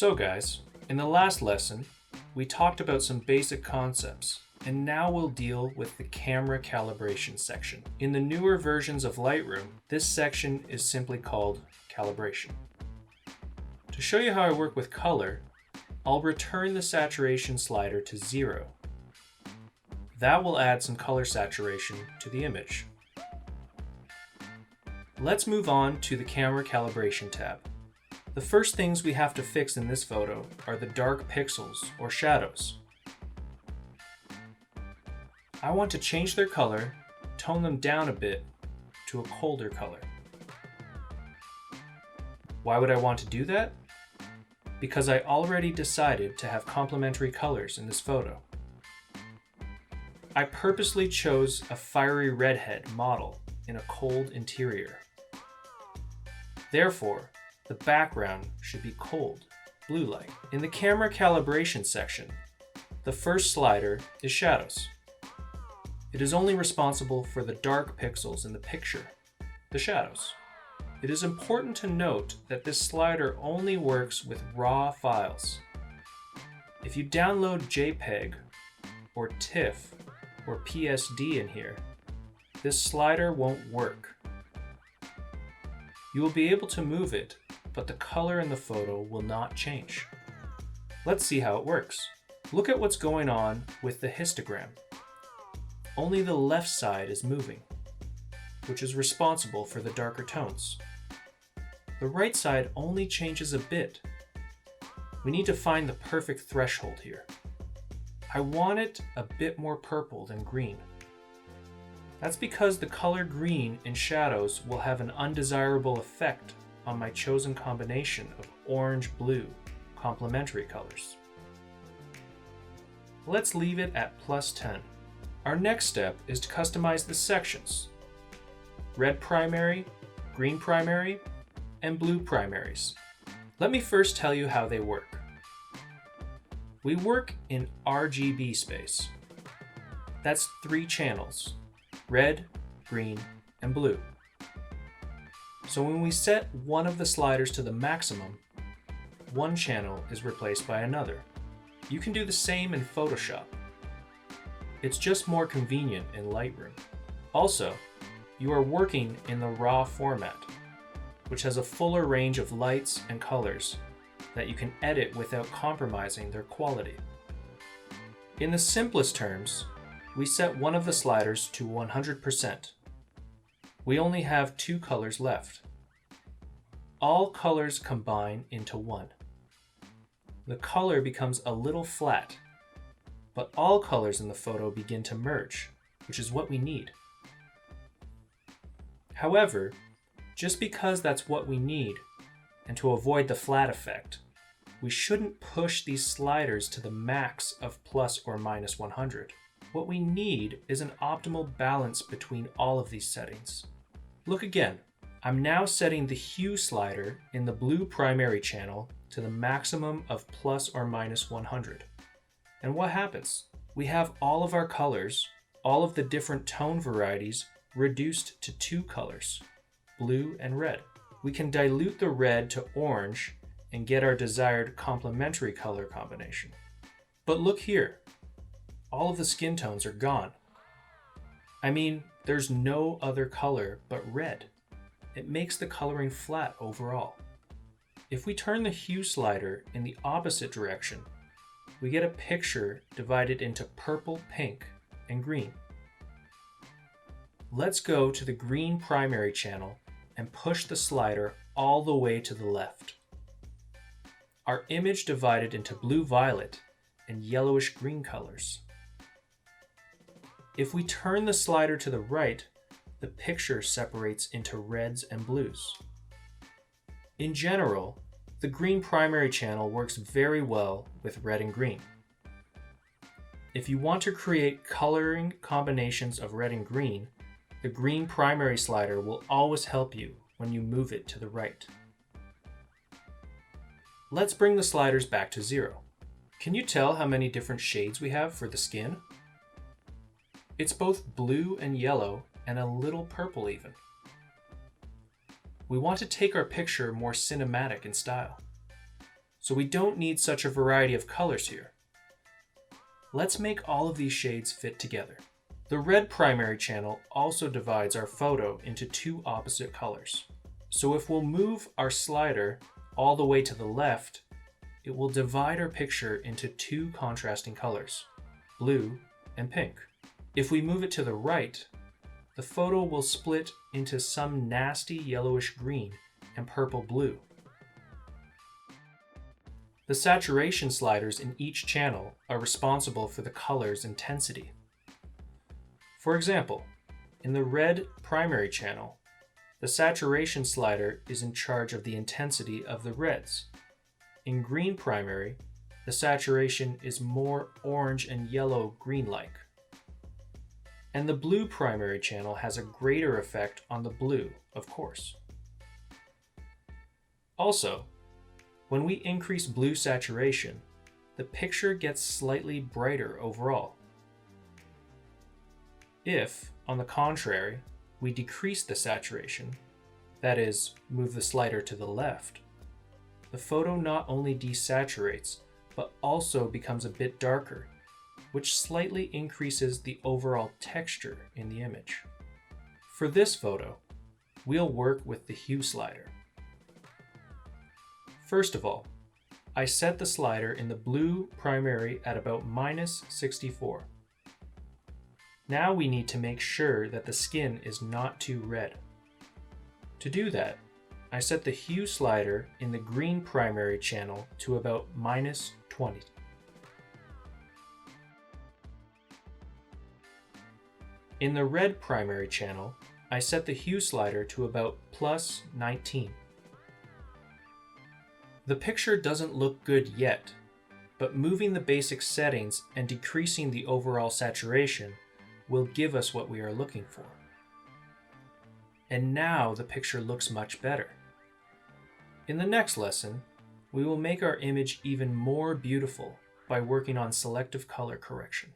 So guys, in the last lesson, we talked about some basic concepts, and now we'll deal with the camera calibration section. In the newer versions of Lightroom, this section is simply called calibration. To show you how I work with color, I'll return the saturation slider to 0. That will add some color saturation to the image. Let's move on to the camera calibration tab. The first things we have to fix in this photo are the dark pixels or shadows. I want to change their color, tone them down a bit to a colder color. Why would I want to do that? Because I already decided to have complementary colors in this photo. I purposely chose a fiery redhead model in a cold interior. Therefore, the background should be cold, blue light. In the camera calibration section, the first slider is shadows. It is only responsible for the dark pixels in the picture, the shadows. It is important to note that this slider only works with raw files. If you download JPEG or TIFF or PSD in here, this slider won't work. You will be able to move it, but the color in the photo will not change. Let's see how it works. Look at what's going on with the histogram. Only the left side is moving, which is responsible for the darker tones. The right side only changes a bit. We need to find the perfect threshold here. I want it a bit more purple than green. That's because the color green in shadows will have an undesirable effect on my chosen combination of orange-blue complementary colors. Let's leave it at +10. Our next step is to customize the sections: red primary, green primary, and blue primaries. Let me first tell you how they work. We work in RGB space. That's 3 channels: red, green, and blue. So when we set one of the sliders to the maximum, one channel is replaced by another. You can do the same in Photoshop. It's just more convenient in Lightroom. Also, you are working in the RAW format, which has a fuller range of lights and colors that you can edit without compromising their quality. In the simplest terms, we set one of the sliders to 100%. We only have 2 colors left. All colors combine into one. The color becomes a little flat, but all colors in the photo begin to merge, which is what we need. However, just because that's what we need, and to avoid the flat effect, we shouldn't push these sliders to the max of plus or minus 100. What we need is an optimal balance between all of these settings. Look again. I'm now setting the hue slider in the blue primary channel to the maximum of plus or minus 100. And what happens? We have all of our colors, all of the different tone varieties, reduced to 2 colors, blue and red. We can dilute the red to orange and get our desired complementary color combination. But look here. All of the skin tones are gone. I mean, there's no other color but red. It makes the coloring flat overall. If we turn the hue slider in the opposite direction, we get a picture divided into purple, pink, and green. Let's go to the green primary channel and push the slider all the way to the left. Our image divided into blue-violet and yellowish-green colors. If we turn the slider to the right, the picture separates into reds and blues. In general, the green primary channel works very well with red and green. If you want to create coloring combinations of red and green, the green primary slider will always help you when you move it to the right. Let's bring the sliders back to 0. Can you tell how many different shades we have for the skin? It's both blue and yellow and a little purple even. We want to take our picture more cinematic in style. so we don't need such a variety of colors here. Let's make all of these shades fit together. The red primary channel also divides our photo into two opposite colors. So if we'll move our slider all the way to the left, it will divide our picture into two contrasting colors, blue and pink. If we move it to the right, the photo will split into some nasty yellowish green and purple blue. The saturation sliders in each channel are responsible for the color's intensity. For example, in the red primary channel, the saturation slider is in charge of the intensity of the reds. In green primary, the saturation is more orange and yellow green-like. And the blue primary channel has a greater effect on the blue, of course. Also, when we increase blue saturation, the picture gets slightly brighter overall. If, on the contrary, we decrease the saturation, that is, move the slider to the left, the photo not only desaturates, but also becomes a bit darker, which slightly increases the overall texture in the image. For this photo, we'll work with the hue slider. First of all, I set the slider in the blue primary at about -64. Now we need to make sure that the skin is not too red. To do that, I set the hue slider in the green primary channel to about -20. In the red primary channel, I set the hue slider to about +19. The picture doesn't look good yet, but moving the basic settings and decreasing the overall saturation will give us what we are looking for. And now the picture looks much better. In the next lesson, we will make our image even more beautiful by working on selective color correction.